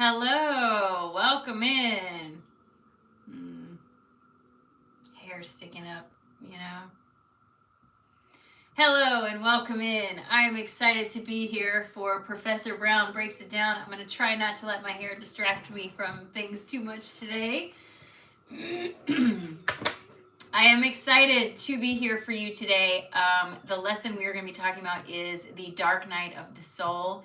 Hello, welcome in. Hair sticking up, you know. Hello and welcome in. I am excited to be here for Professor Brown Breaks It Down. I'm going to try not to let my hair distract me from things too much today. I am excited to be here for you today. The lesson we are going to be talking about is the dark night of the soul.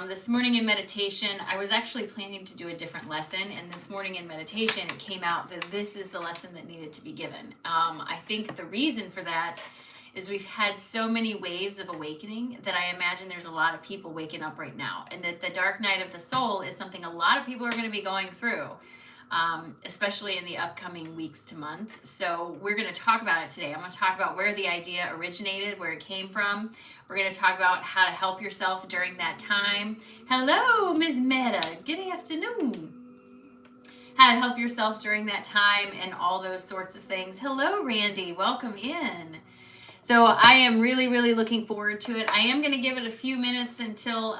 This morning in meditation, I was actually planning to do a different lesson, and this morning in meditation, it came out that this is the lesson that needed to be given. I think the reason for that is we've had so many waves of awakening that I imagine there's a lot of people waking up right now, and that the dark night of the soul is something a lot of people are going to be going through. Especially in the upcoming weeks to months. So we're going to talk about it today. I'm going to talk about where the idea originated, where it came from. We're going to talk about how to help yourself during that time. Hello, Ms. Meta. Good afternoon. How to help yourself during that time and all those sorts of things. Hello, Randy. Welcome in. So I am really, really looking forward to it. I am going to give it a few minutes until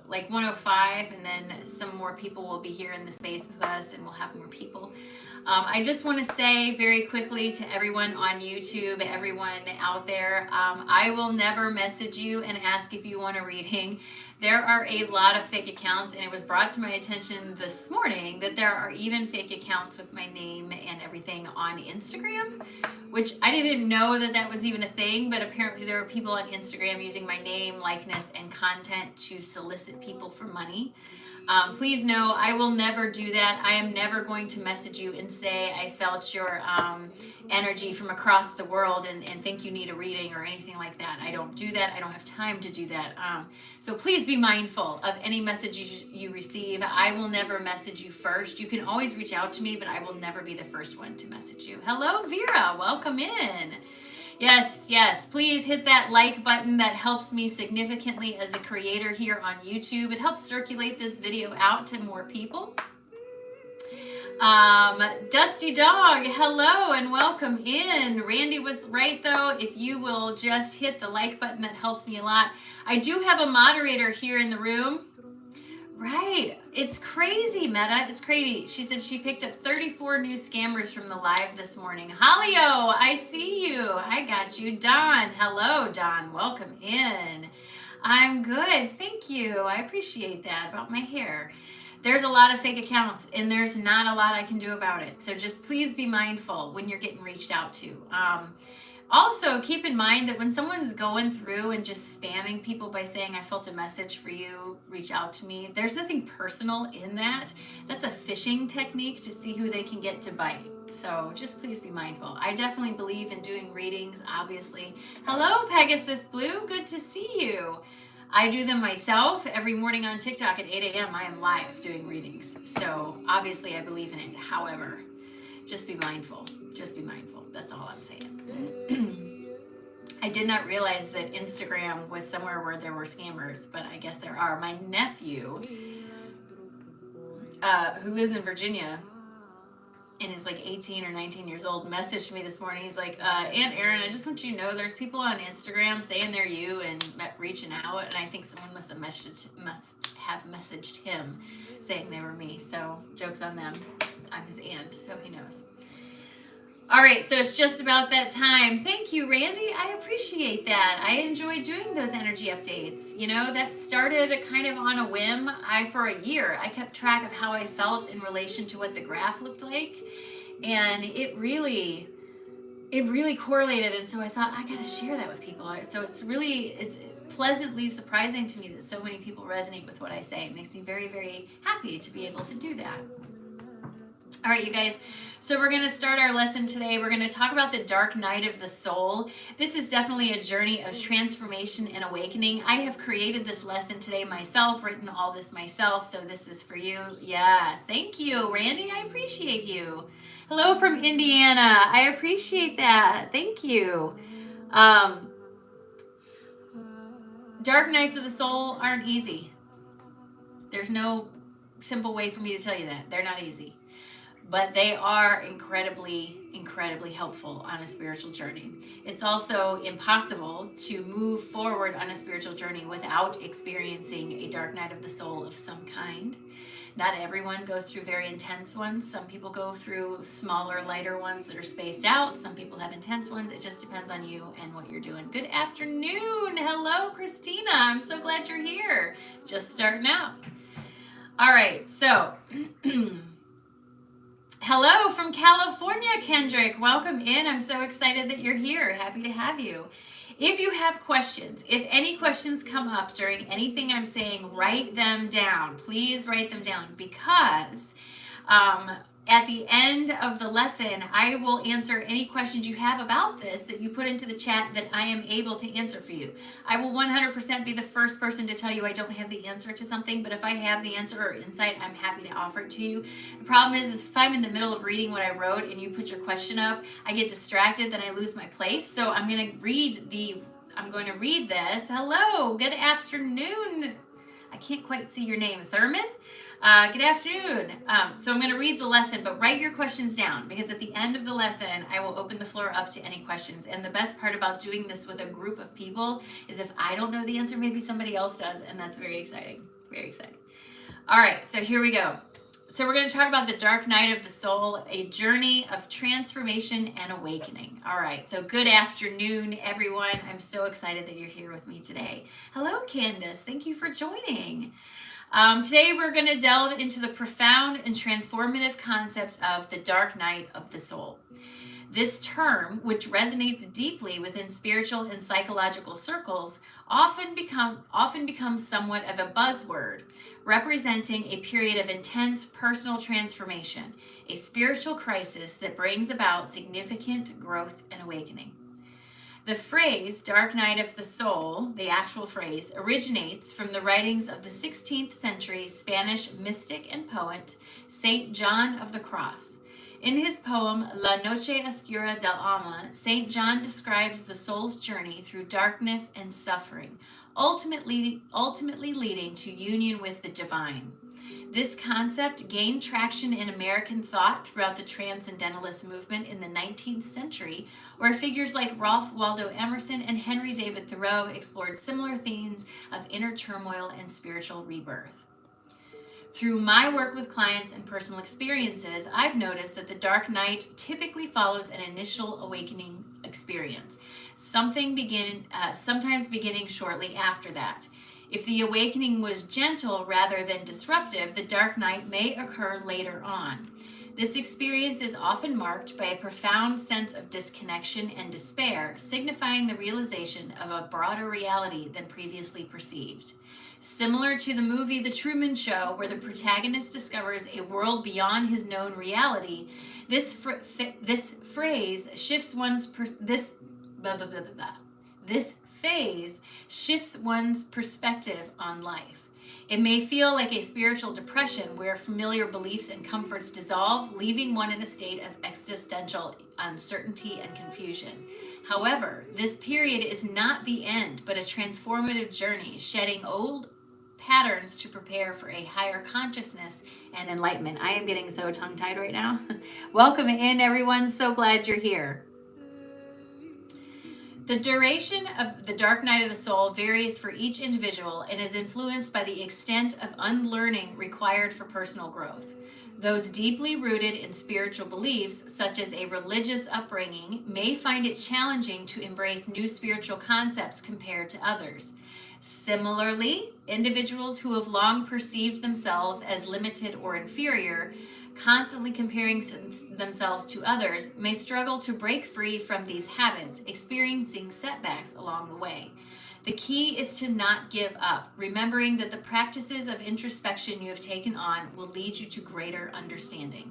like 1:05, and then some more people will be here in the space with us, and we'll have more people. I just want to say very quickly to everyone on YouTube, everyone out there, I will never message you and ask if you want a reading. There are a lot of fake accounts, and it was brought to my attention this morning that there are even fake accounts with my name and everything on Instagram, which I didn't know that was even a thing, but apparently there are people on Instagram using my name, likeness, and content to solicit people for money. Please know I will never do that. I am never going to message you and say I felt your energy from across the world and think you need a reading or anything like that. I don't do that. I don't have time to do that. So please be mindful of any message you receive. I will never message you first. You can always reach out to me, but I will never be the first one to message you. Hello, Vera. Welcome in. Yes, please hit that like button. That helps me significantly as a creator here on YouTube. It helps circulate this video out to more people. Dusty Dog, hello and welcome in. Randy was right though. If you will just hit the like button, that helps me a lot. I do have a moderator here in the room. Right. It's crazy, Meta. It's crazy. She said she picked up 34 new scammers from the live this morning. Halio, I see you. I got you. Don, hello, Don. Welcome in. I'm good. Thank you. I appreciate that about my hair. There's a lot of fake accounts, and there's not a lot I can do about it. So just please be mindful when you're getting reached out to. Also, keep in mind that when someone's going through and just spamming people by saying, I felt a message for you, reach out to me, there's nothing personal in that. That's a phishing technique to see who they can get to bite. So just please be mindful. I definitely believe in doing readings, obviously. Hello, Pegasus Blue. Good to see you. I do them myself every morning on TikTok at 8 a.m. I am live doing readings. So obviously I believe in it. However, just be mindful. Just be mindful. That's all I'm saying. I did not realize that Instagram was somewhere where there were scammers, but I guess there are. My nephew, who lives in Virginia and is like 18 or 19 years old, messaged me this morning. He's like, Aunt Erin, I just want you to know there's people on Instagram saying they're you and reaching out, and I think someone must have messaged him saying they were me. So joke's on them. I'm his aunt, so he knows. All right, so it's just about that time. Thank you, Randy. I appreciate that. I enjoy doing those energy updates. You know, that started kind of on a whim. For a year, I kept track of how I felt in relation to what the graph looked like. And it really correlated. And so I thought, I got to share that with people. So it's pleasantly surprising to me that so many people resonate with what I say. It makes me very, very happy to be able to do that. All right, you guys, so we're going to start our lesson today. We're going to talk about the dark night of the soul. This is definitely a journey of transformation and awakening. I have created this lesson today myself, written all this myself, so this is for you. Yes, thank you, Randy. I appreciate you. Hello from Indiana. I appreciate that. Thank you. Dark nights of the soul aren't easy. There's no simple way for me to tell you that. They're not easy. but they are incredibly, incredibly helpful on a spiritual journey. It's also impossible to move forward on a spiritual journey without experiencing a dark night of the soul of some kind. Not everyone goes through very intense ones. Some people go through smaller, lighter ones that are spaced out. Some people have intense ones. It just depends on you and what you're doing. Good afternoon. Hello, Christina. I'm so glad you're here. Just starting out. All right, so hello from California, Kendrick. Welcome in. I'm so excited that you're here. Happy to have you. If you have questions, if any questions come up during anything I'm saying, write them down. Please write them down, because at the end of the lesson, I will answer any questions you have about this that you put into the chat that I am able to answer for you. I will 100% be the first person to tell you I don't have the answer to something, but if I have the answer or insight, I'm happy to offer it to you. The problem is if I'm in the middle of reading what I wrote and you put your question up, I get distracted, then I lose my place. So I'm going to read this. Hello, good afternoon. I can't quite see your name, Thurman. Good afternoon. So I'm going to read the lesson, but write your questions down, because at the end of the lesson, I will open the floor up to any questions. And the best part about doing this with a group of people is if I don't know the answer, maybe somebody else does, and that's very exciting. Very exciting. All right, so here we go. So we're going to talk about the dark night of the soul, a journey of transformation and awakening. All right, so good afternoon, everyone. I'm so excited that you're here with me today. Hello, Candace. Thank you for joining. Today we're going to delve into the profound and transformative concept of the dark night of the soul. This term, which resonates deeply within spiritual and psychological circles, often becomes somewhat of a buzzword, representing a period of intense personal transformation, a spiritual crisis that brings about significant growth and awakening. The phrase, dark night of the soul, the actual phrase, originates from the writings of the 16th century Spanish mystic and poet, Saint John of the Cross. In his poem, La Noche Oscura del Alma, St. John describes the soul's journey through darkness and suffering, ultimately leading to union with the divine. This concept gained traction in American thought throughout the Transcendentalist movement in the 19th century, where figures like Ralph Waldo Emerson and Henry David Thoreau explored similar themes of inner turmoil and spiritual rebirth. Through my work with clients and personal experiences, I've noticed that the dark night typically follows an initial awakening experience, sometimes beginning shortly after that. If the awakening was gentle rather than disruptive, the dark night may occur later on. This experience is often marked by a profound sense of disconnection and despair, signifying the realization of a broader reality than previously perceived. Similar to the movie The Truman Show, where the protagonist discovers a world beyond his known reality, this phase shifts one's perspective on life. It may feel like a spiritual depression where familiar beliefs and comforts dissolve, leaving one in a state of existential uncertainty and confusion. However, this period is not the end, but a transformative journey, shedding old patterns to prepare for a higher consciousness and enlightenment. I am getting so tongue-tied right now. Welcome in, everyone. So glad you're here. The duration of the dark night of the soul varies for each individual and is influenced by the extent of unlearning required for personal growth. Those deeply rooted in spiritual beliefs, such as a religious upbringing, may find it challenging to embrace new spiritual concepts compared to others. Similarly, individuals who have long perceived themselves as limited or inferior, constantly comparing themselves to others, may struggle to break free from these habits, experiencing setbacks along the way. The key is to not give up, remembering that the practices of introspection you have taken on will lead you to greater understanding.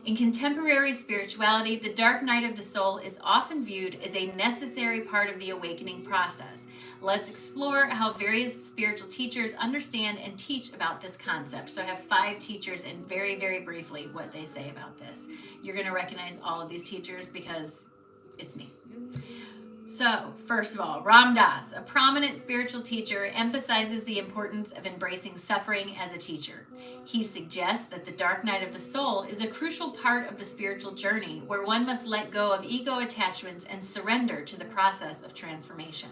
In contemporary spirituality, the dark night of the soul is often viewed as a necessary part of the awakening process. Let's explore how various spiritual teachers understand and teach about this concept. So I have 5 teachers, and very, very briefly what they say about this. You're going to recognize all of these teachers because it's me. So, first of all, Ram Dass, a prominent spiritual teacher, emphasizes the importance of embracing suffering as a teacher. He suggests that the dark night of the soul is a crucial part of the spiritual journey where one must let go of ego attachments and surrender to the process of transformation.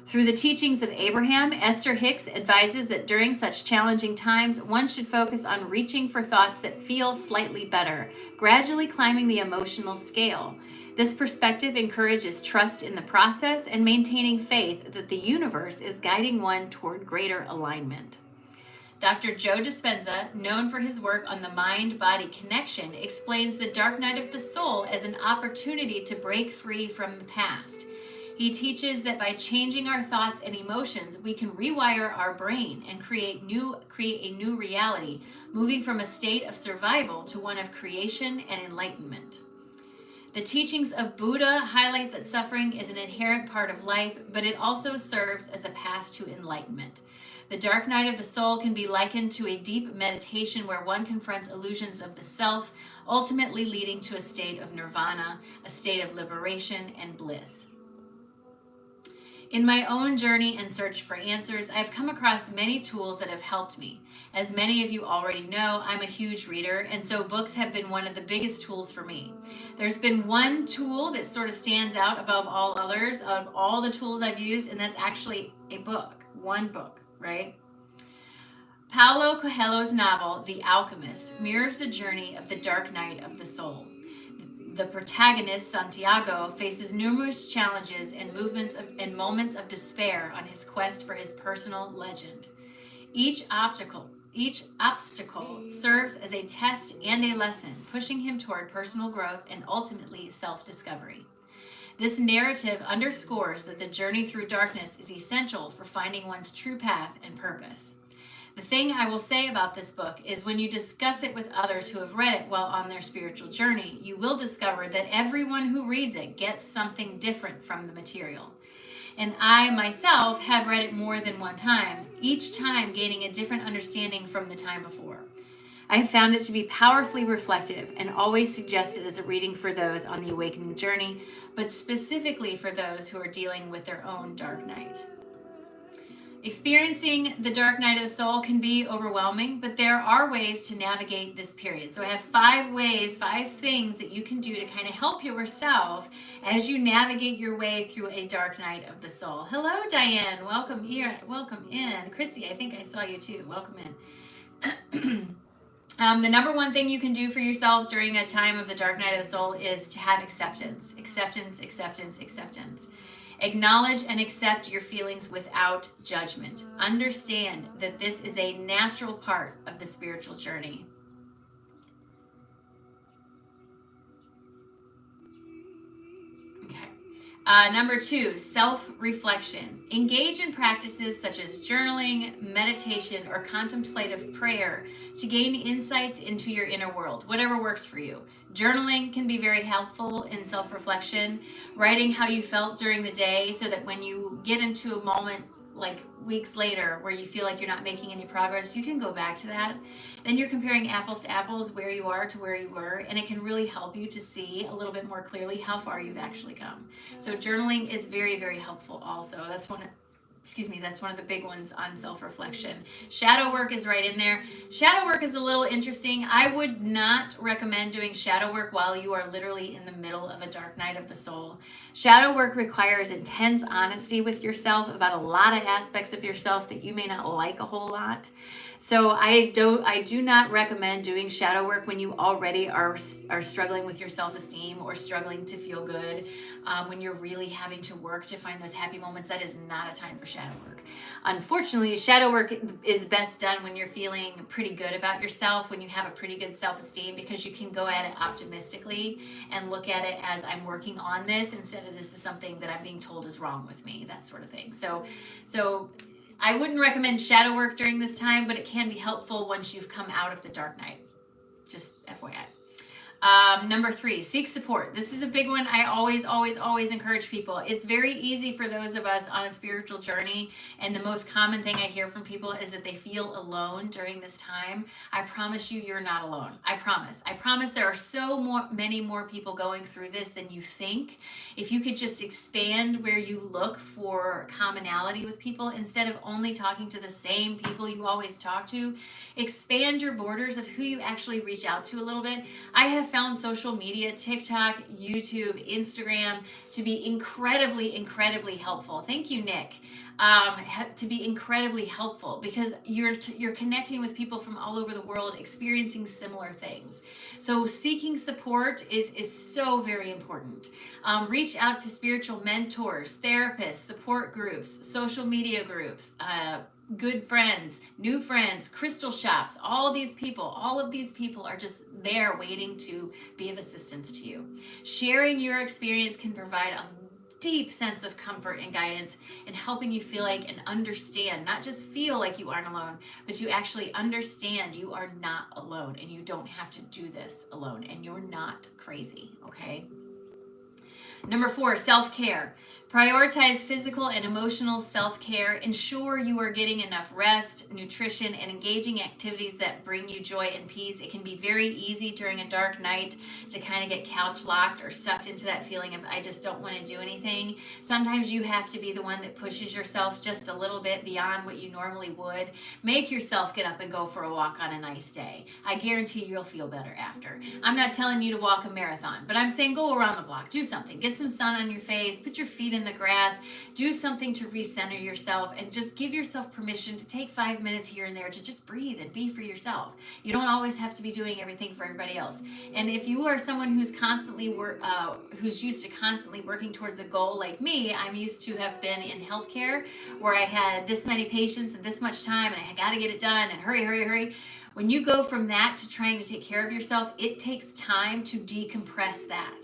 Through the teachings of Abraham, Esther Hicks advises that during such challenging times, one should focus on reaching for thoughts that feel slightly better, gradually climbing the emotional scale. This perspective encourages trust in the process and maintaining faith that the universe is guiding one toward greater alignment. Dr. Joe Dispenza, known for his work on the mind-body connection, explains the dark night of the soul as an opportunity to break free from the past. He teaches that by changing our thoughts and emotions, we can rewire our brain and create a new reality, moving from a state of survival to one of creation and enlightenment. The teachings of Buddha highlight that suffering is an inherent part of life, but it also serves as a path to enlightenment. The dark night of the soul can be likened to a deep meditation where one confronts illusions of the self, ultimately leading to a state of nirvana, a state of liberation and bliss. In my own journey and search for answers, I've come across many tools that have helped me. As many of you already know, I'm a huge reader, and so books have been one of the biggest tools for me. There's been one tool that sort of stands out above all others of all the tools I've used, and that's actually a book, one book, right? Paulo Coelho's novel, The Alchemist, mirrors the journey of the dark night of the soul. The protagonist, Santiago, faces numerous challenges and moments of despair on his quest for his personal legend. Each obstacle serves as a test and a lesson, pushing him toward personal growth and ultimately self-discovery. This narrative underscores that the journey through darkness is essential for finding one's true path and purpose. The thing I will say about this book is when you discuss it with others who have read it while on their spiritual journey, you will discover that everyone who reads it gets something different from the material. And I myself have read it more than one time, each time gaining a different understanding from the time before. I have found it to be powerfully reflective and always suggest it as a reading for those on the awakening journey, but specifically for those who are dealing with their own dark night. Experiencing the dark night of the soul can be overwhelming, but there are ways to navigate this period. So I have 5 things that you can do to kind of help yourself as you navigate your way through a dark night of the soul. Hello, Diane. Welcome here. Welcome in. Chrissy, I think I saw you too. Welcome in. The number one thing you can do for yourself during a time of the dark night of the soul is to have acceptance. Acceptance, acceptance, acceptance. Acknowledge and accept your feelings without judgment. Understand that this is a natural part of the spiritual journey. Number 2, self-reflection. Engage in practices such as journaling, meditation, or contemplative prayer to gain insights into your inner world, whatever works for you. Journaling can be very helpful in self-reflection, writing how you felt during the day so that when you get into a moment like weeks later where you feel like you're not making any progress, you can go back to that. Then you're comparing apples to apples, where you are to where you were, and it can really help you to see a little bit more clearly how far you've actually come. So journaling is very, very helpful also. That's one of the big ones on self-reflection. Shadow work is right in there. Shadow work is a little interesting. I would not recommend doing shadow work while you are literally in the middle of a dark night of the soul. Shadow work requires intense honesty with yourself about a lot of aspects of yourself that you may not like a whole lot. So I do not recommend doing shadow work when you already are struggling with your self-esteem or struggling to feel good. When you're really having to work to find those happy moments, that is not a time for shadow work. Unfortunately, shadow work is best done when you're feeling pretty good about yourself, when you have a pretty good self-esteem, because you can go at it optimistically and look at it as I'm working on this instead of this is something that I'm being told is wrong with me, that sort of thing. So I wouldn't recommend shadow work during this time, but it can be helpful once you've come out of the dark night. Just FYI. Number 3, seek support. This is a big one. I always encourage people. It's very easy for those of us on a spiritual journey, and the most common thing I hear from people is that they feel alone during this time. I promise you, you're not alone. I promise there are many more people going through this than you think. If you could just expand where you look for commonality with people, instead of only talking to the same people you always talk to, expand your borders of who you actually reach out to a little bit. I have found social media, TikTok, YouTube, Instagram, to be incredibly helpful. Thank you, Nick. To be incredibly helpful, because you're connecting with people from all over the world experiencing similar things. So seeking support is so very important. Reach out to spiritual mentors, therapists, support groups, social media groups, good friends, new friends, crystal shops. All of these people are just there waiting to be of assistance to you. Sharing your experience can provide a deep sense of comfort and guidance in helping you feel like and understand, not just feel like you aren't alone, but you actually understand you are not alone, and you don't have to do this alone, and you're not crazy, okay? Number 4, self-care. Prioritize physical and emotional self-care. Ensure you are getting enough rest, nutrition, and engaging activities that bring you joy and peace. It can be very easy during a dark night to kind of get couch locked or sucked into that feeling of, I just don't want to do anything. Sometimes you have to be the one that pushes yourself just a little bit beyond what you normally would. Make yourself get up and go for a walk on a nice day. I guarantee you'll feel better after. I'm not telling you to walk a marathon, but I'm saying go around the block, do something. Get some sun on your face, put your feet in the grass, do something to recenter yourself, and just give yourself permission to take 5 minutes here and there to just breathe and be for yourself. You don't always have to be doing everything for everybody else. And if you are someone who's who's used to constantly working towards a goal like me, I'm used to have been in healthcare where I had this many patients and this much time and I got to get it done and hurry. When you go from that to trying to take care of yourself, it takes time to decompress that.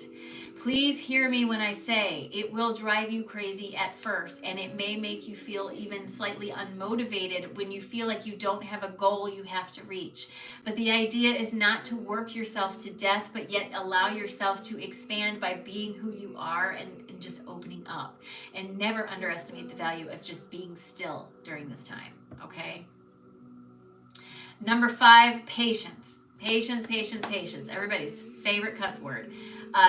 Please hear me when I say it will drive you crazy at first, and it may make you feel even slightly unmotivated when you feel like you don't have a goal you have to reach. But the idea is not to work yourself to death, but yet allow yourself to expand by being who you are and just opening up. And never underestimate the value of just being still during this time, okay? Number 5, patience. Patience. Everybody's favorite cuss word.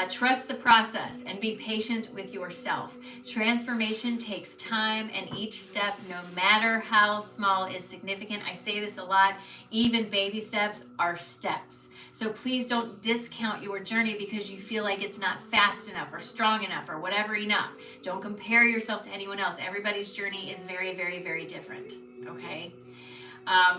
Trust the process and be patient with yourself. Transformation takes time, and each step, no matter how small, is significant. I say this a lot. Even baby steps are steps. So please don't discount your journey because you feel like it's not fast enough or strong enough or whatever enough. Don't compare yourself to anyone else. Everybody's journey is very different, okay?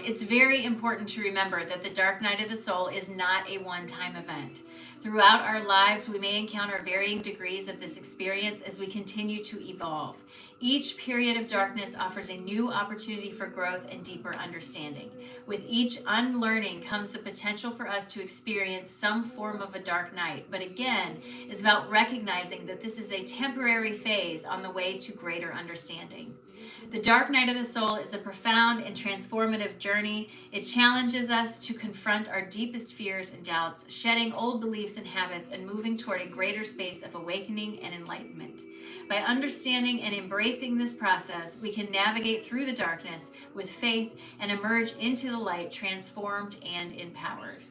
It's very important to remember that the dark night of the soul is not a one-time event. Throughout our lives, we may encounter varying degrees of this experience as we continue to evolve. Each period of darkness offers a new opportunity for growth and deeper understanding. With each unlearning comes the potential for us to experience some form of a dark night, but again, it's about recognizing that this is a temporary phase on the way to greater understanding. The dark night of the soul is a profound and transformative journey. It challenges us to confront our deepest fears and doubts, shedding old beliefs and habits, and moving toward a greater space of awakening and enlightenment. By understanding and embracing this process, we can navigate through the darkness with faith and emerge into the light transformed and empowered.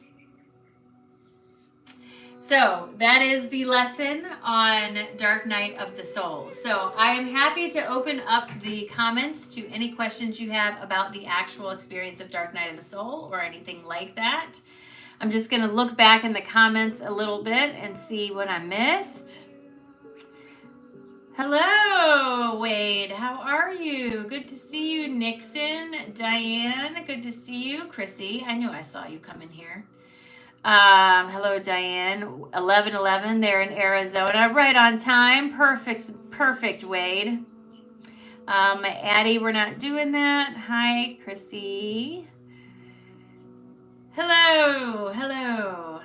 So that is the lesson on Dark Night of the Soul. So I am happy to open up the comments to any questions you have about the actual experience of Dark Night of the Soul or anything like that. I'm just going to look back in the comments a little bit and see what I missed. Hello, Wade. How are you? Good to see you, Nixon. Diane, good to see you. Chrissy, I knew I saw you come in here. Hello, Diane. 11:11 there in Arizona. Right on time. Perfect, Wade. Addie, we're not doing that. Hi, Chrissy. Hello.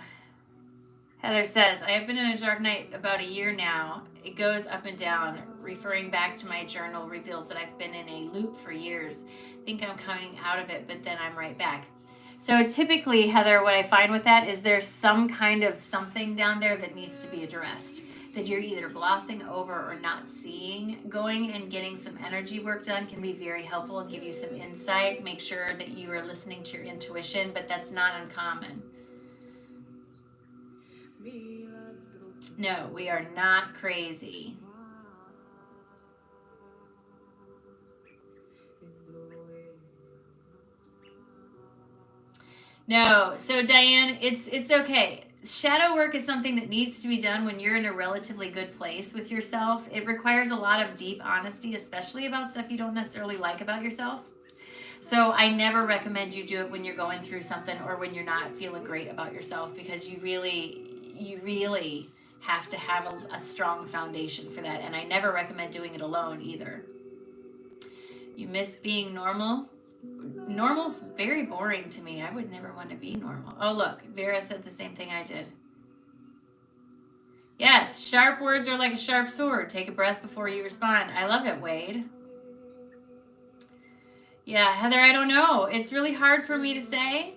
Heather says, I have been in a dark night about a year now. It goes up and down. Referring back to my journal reveals that I've been in a loop for years. Think I'm coming out of it, but then I'm right back. So typically, Heather, what I find with that is there's some kind of something down there that needs to be addressed, that you're either glossing over or not seeing. Going and getting some energy work done can be very helpful and give you some insight. Make sure that you are listening to your intuition, but that's not uncommon. No, we are not crazy. No, so Diane, it's okay. Shadow work is something that needs to be done when you're in a relatively good place with yourself. It requires a lot of deep honesty, especially about stuff you don't necessarily like about yourself. So I never recommend you do it when you're going through something or when you're not feeling great about yourself, because you really have to have a strong foundation for that. And I never recommend doing it alone either. You miss being normal. Normal's very boring to me. I would never want to be normal. Oh, look, Vera said the same thing I did. Yes, sharp words are like a sharp sword. Take a breath before you respond. I love it, Wade. Yeah, Heather, I don't know. It's really hard for me to say.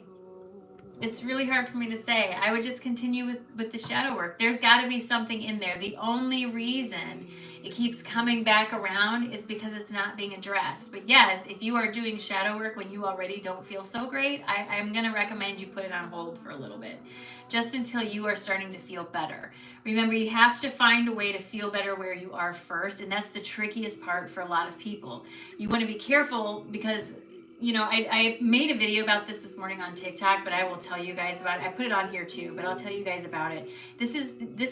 It's really hard for me to say. I would just continue with the shadow work. There's got to be something in there. The only reason it keeps coming back around is because it's not being addressed. But yes, if you are doing shadow work when you already don't feel so great, I'm going to recommend you put it on hold for a little bit, just until you are starting to feel better. Remember, you have to find a way to feel better where you are first, and that's the trickiest part for a lot of people. You want to be careful because I made a video about this morning on TikTok, but I will tell you guys about it. I put it on here too, but I'll tell you guys about it. This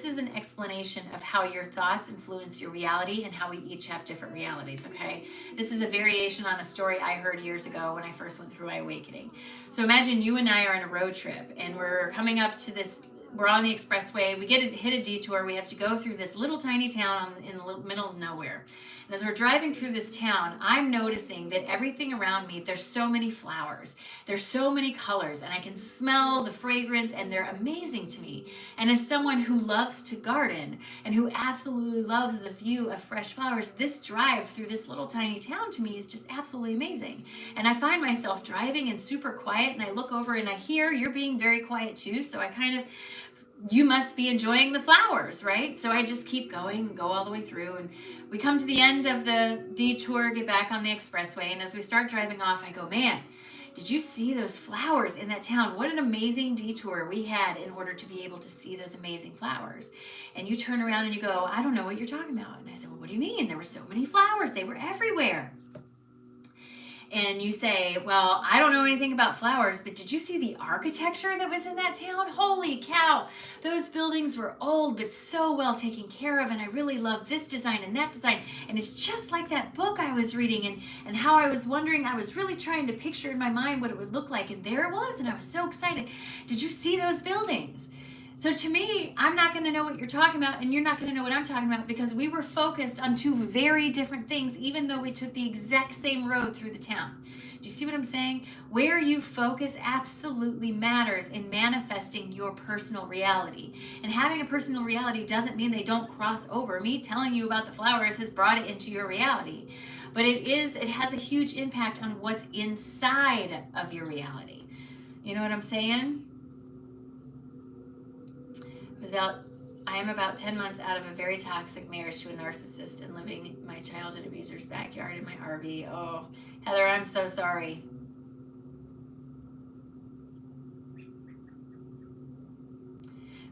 is an explanation of how your thoughts influence your reality and how we each have different realities, okay? This is a variation on a story I heard years ago when I first went through my awakening. So imagine you and I are on a road trip and we're coming up to this. We're on the expressway. We hit a detour. We have to go through this little tiny town in the middle of nowhere. And as we're driving through this town, I'm noticing that everything around me, there's so many flowers. There's so many colors, and I can smell the fragrance, and they're amazing to me. And as someone who loves to garden and who absolutely loves the view of fresh flowers, this drive through this little tiny town to me is just absolutely amazing. And I find myself driving and super quiet, and I look over and I hear you're being very quiet too, so I kind of, you must be enjoying the flowers, right? So I just keep going and go all the way through, and we come to the end of the detour, get back on the expressway, and as we start driving off, I go, man, did you see those flowers in that town? What an amazing detour we had in order to be able to see those amazing flowers. And you turn around and you go, I don't know what you're talking about. And I said, well, what do you mean? There were so many flowers. They were everywhere. And you say, well, I don't know anything about flowers, but did you see the architecture that was in that town? Holy cow, those buildings were old, but so well taken care of, and I really love this design and that design, and it's just like that book I was reading, and how I was wondering, I was really trying to picture in my mind what it would look like, and there it was, and I was so excited. Did you see those buildings? So to me, I'm not going to know what you're talking about, and you're not going to know what I'm talking about, because we were focused on two very different things, even though we took the exact same road through the town. Do you see what I'm saying? Where you focus absolutely matters in manifesting your personal reality. And having a personal reality doesn't mean they don't cross over. Me telling you about the flowers has brought it into your reality. But it has a huge impact on what's inside of your reality. You know what I'm saying? I am about 10 months out of a very toxic marriage to a narcissist and living my childhood abuser's backyard in my RV. Oh, Heather, I'm so sorry.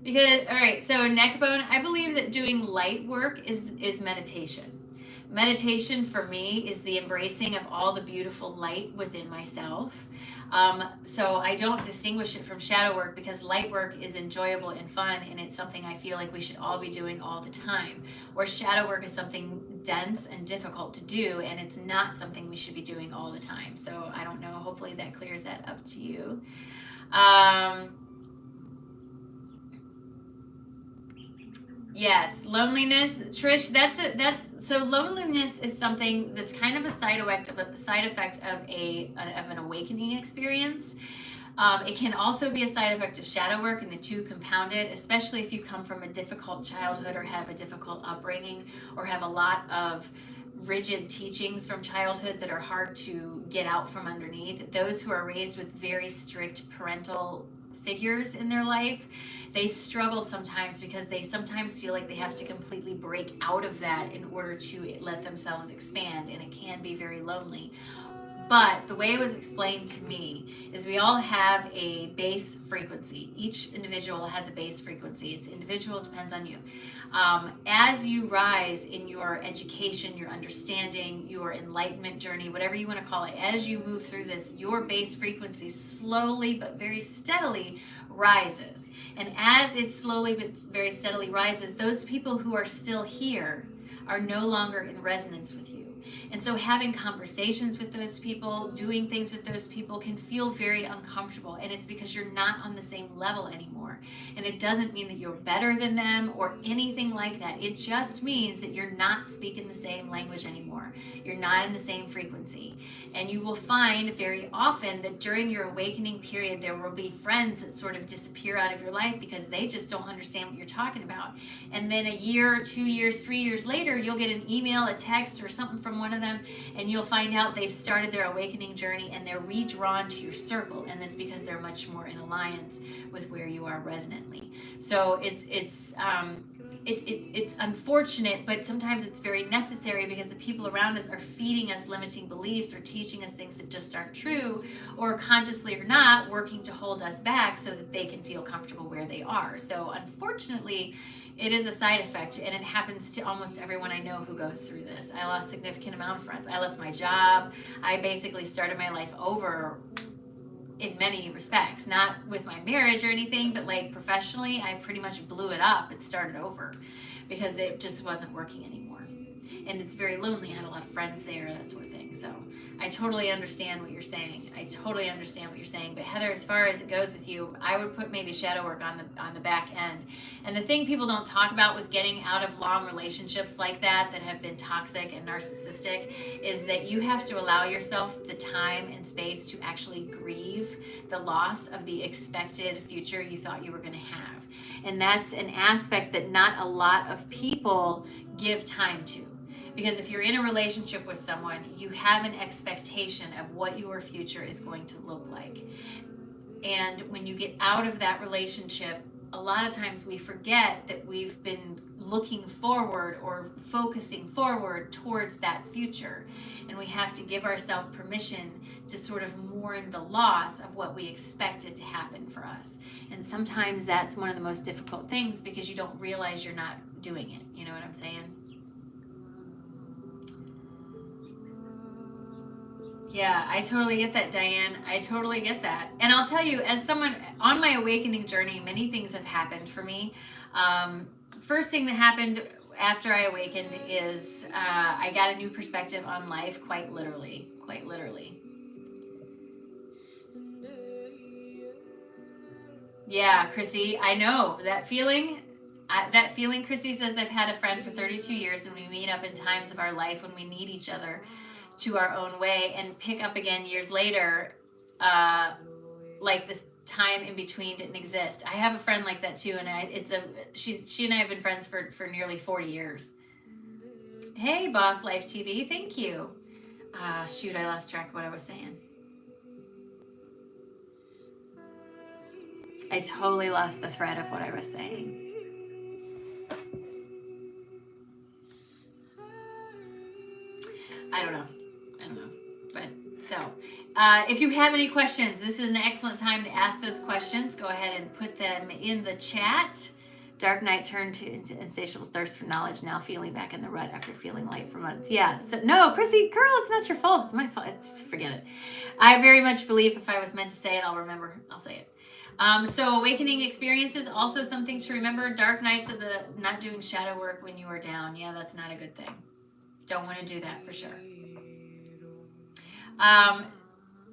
Because, all right, so neck bone, I believe that doing light work is meditation. Meditation for me is the embracing of all the beautiful light within myself. So I don't distinguish it from shadow work, because light work is enjoyable and fun, and it's something I feel like we should all be doing all the time. Or shadow work is something dense and difficult to do, and it's not something we should be doing all the time. So I don't know. Hopefully that clears that up to you. Yes, loneliness, Trish. So loneliness is something that's kind of a side effect of an awakening experience. It can also be a side effect of shadow work, and the two compound it, especially if you come from a difficult childhood or have a difficult upbringing or have a lot of rigid teachings from childhood that are hard to get out from underneath. Those who are raised with very strict parental figures in their life, they struggle sometimes because they sometimes feel like they have to completely break out of that in order to let themselves expand, and it can be very lonely. But the way it was explained to me is we all have a base frequency. Each individual has a base frequency. It's individual, it depends on you. As you rise in your education, your understanding, your enlightenment journey, whatever you want to call it, as you move through this, your base frequency slowly but very steadily rises. And as it slowly but very steadily rises, those people who are still here are no longer in resonance with you. And so having conversations with those people, doing things with those people can feel very uncomfortable. And it's because you're not on the same level anymore. And it doesn't mean that you're better than them or anything like that. It just means that you're not speaking the same language anymore. You're not in the same frequency. And you will find very often that during your awakening period, there will be friends that sort of disappear out of your life because they just don't understand what you're talking about. And then a year, 2 years, 3 years later, you'll get an email, a text, or something from one of them, and you'll find out they've started their awakening journey and they're redrawn to your circle. And it's because they're much more in alliance with where you are resonantly. So it's unfortunate, but sometimes it's very necessary because the people around us are feeding us limiting beliefs or teaching us things that just aren't true, or consciously or not working to hold us back so that they can feel comfortable where they are. So unfortunately, it is a side effect, and it happens to almost everyone I know who goes through this. I lost a significant amount of friends. I left my job. I basically started my life over in many respects, not with my marriage or anything, but like professionally, I pretty much blew it up and started over because it just wasn't working anymore. And it's very lonely. I had a lot of friends there, that sort of thing. So I totally understand what you're saying. But Heather, as far as it goes with you, I would put maybe shadow work on the back end. And the thing people don't talk about with getting out of long relationships like that have been toxic and narcissistic is that you have to allow yourself the time and space to actually grieve the loss of the expected future you thought you were going to have. And that's an aspect that not a lot of people give time to. Because if you're in a relationship with someone, you have an expectation of what your future is going to look like. And when you get out of that relationship, a lot of times we forget that we've been looking forward or focusing forward towards that future. And we have to give ourselves permission to sort of mourn the loss of what we expected to happen for us. And sometimes that's one of the most difficult things because you don't realize you're not doing it. You know what I'm saying? Yeah, I totally get that, Diane. I totally get that. And I'll tell you, as someone on my awakening journey, many things have happened for me. First thing that happened after I awakened is I got a new perspective on life, quite literally. Quite literally. Yeah, Chrissy, I know that feeling. Chrissy says, I've had a friend for 32 years and we meet up in times of our life when we need each other to our own way and pick up again years later, like the time in between didn't exist. I have a friend like that too, and she and I have been friends for nearly 40 years. Hey, Boss Life TV, thank you. Shoot, I lost track of what I was saying. I totally lost the thread of what I was saying. I don't know. But so, if you have any questions, this is an excellent time to ask those questions. Go ahead and put them in the chat. Dark night turned into insatiable thirst for knowledge, now feeling back in the rut after feeling light for months. Yeah, so no, Chrissy, girl, it's not your fault. It's my fault. Forget it. I very much believe if I was meant to say it, I'll remember. I'll say it. So awakening experiences, also something to remember. Dark nights of the not doing shadow work when you are down. Yeah, that's not a good thing. Don't want to do that for sure.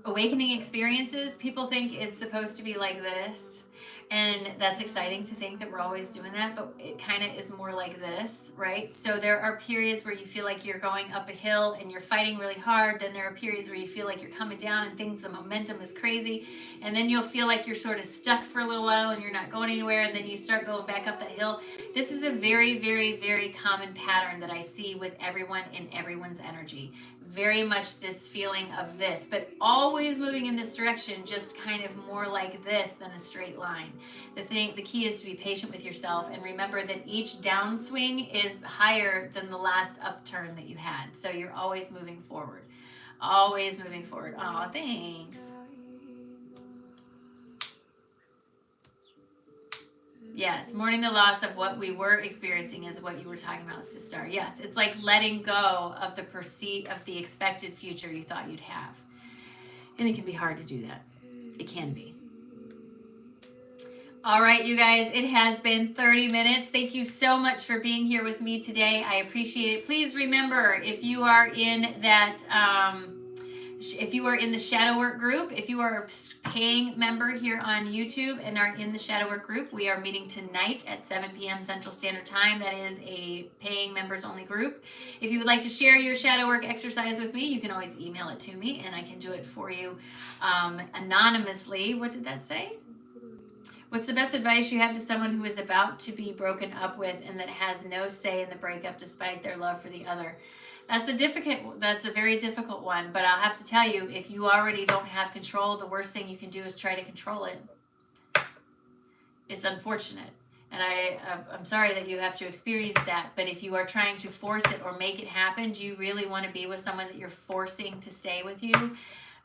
Awakening experiences, people think it's supposed to be like this. And that's exciting to think that we're always doing that, but it kind of is more like this, right? So there are periods where you feel like you're going up a hill and you're fighting really hard. Then there are periods where you feel like you're coming down and things, the momentum is crazy. And then you'll feel like you're sort of stuck for a little while and you're not going anywhere. And then you start going back up that hill. This is a very, very, very common pattern that I see with everyone in everyone's energy. Very much this feeling of this, but always moving in this direction, just kind of more like this than a straight line. The key is to be patient with yourself and remember that each downswing is higher than the last upturn that you had. So you're always moving forward. Always moving forward. Oh, thanks. Yes, mourning the loss of what we were experiencing is what you were talking about, Sister. Yes, it's like letting go of the expected future you thought you'd have. And it can be hard to do that. It can be. All right, you guys, it has been 30 minutes. Thank you so much for being here with me today. I appreciate it. Please remember, if you are in that, if you are in the shadow work group, if you are a paying member here on YouTube and are in the shadow work group, we are meeting tonight at 7 p.m. Central Standard Time. That is a paying members only group. If you would like to share your shadow work exercise with me, you can always email it to me and I can do it for you anonymously. What did that say? What's the best advice you have to someone who is about to be broken up with and that has no say in the breakup despite their love for the other? That's a very difficult one, but I'll have to tell you, if you already don't have control, the worst thing you can do is try to control it. It's unfortunate. And I'm sorry that you have to experience that, but if you are trying to force it or make it happen, do you really want to be with someone that you're forcing to stay with you?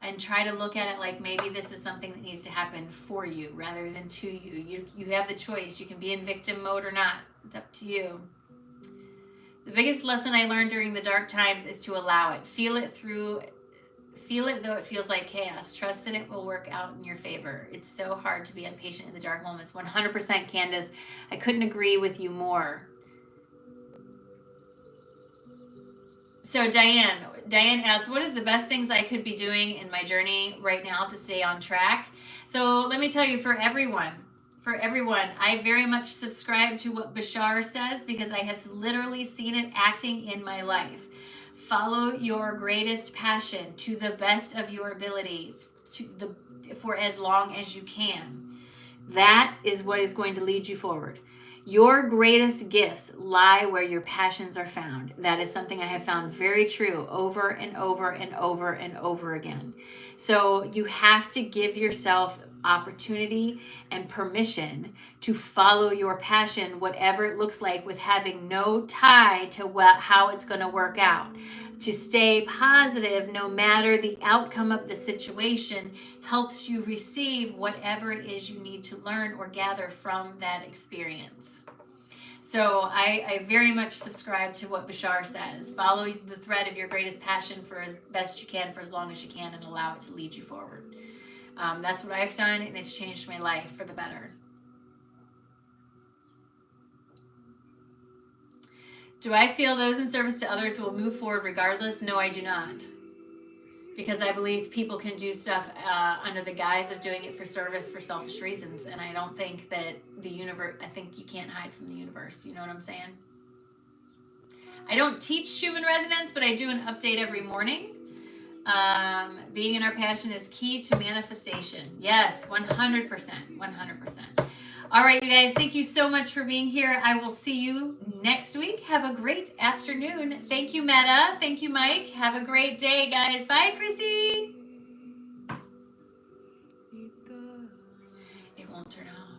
And try to look at it like maybe this is something that needs to happen for you rather than to you. You have the choice. You can be in victim mode or not. It's up to you. The biggest lesson I learned during the dark times is to allow it. Feel it though it feels like chaos. Trust that it will work out in your favor. It's so hard to be impatient in the dark moments. 100%, Candace. I couldn't agree with you more. So Diane asks, what is the best things I could be doing in my journey right now to stay on track? So let me tell you, for everyone, I very much subscribe to what Bashar says because I have literally seen it acting in my life. Follow your greatest passion to the best of your ability for as long as you can. That is what is going to lead you forward. Your greatest gifts lie where your passions are found. That is something I have found very true over and over and over and over again. So you have to give yourself opportunity and permission to follow your passion, whatever it looks like, with having no tie to how it's going to work out. To stay positive no matter the outcome of the situation helps you receive whatever it is you need to learn or gather from that experience. So I very much subscribe to what Bashar says. Follow the thread of your greatest passion for as best you can for as long as you can and allow it to lead you forward. That's what I've done, and it's changed my life for the better. Do I feel those in service to others will move forward regardless? No, I do not. Because I believe people can do stuff under the guise of doing it for service for selfish reasons. And I don't think that I think you can't hide from the universe. You know what I'm saying? I don't teach human resonance, but I do an update every morning. Being in our passion is key to manifestation. Yes, 100%. 100%. All right, you guys, thank you so much for being here. I will see you next week. Have a great afternoon. Thank you, Meta. Thank you, Mike. Have a great day, guys. Bye, Chrissy. It won't turn off.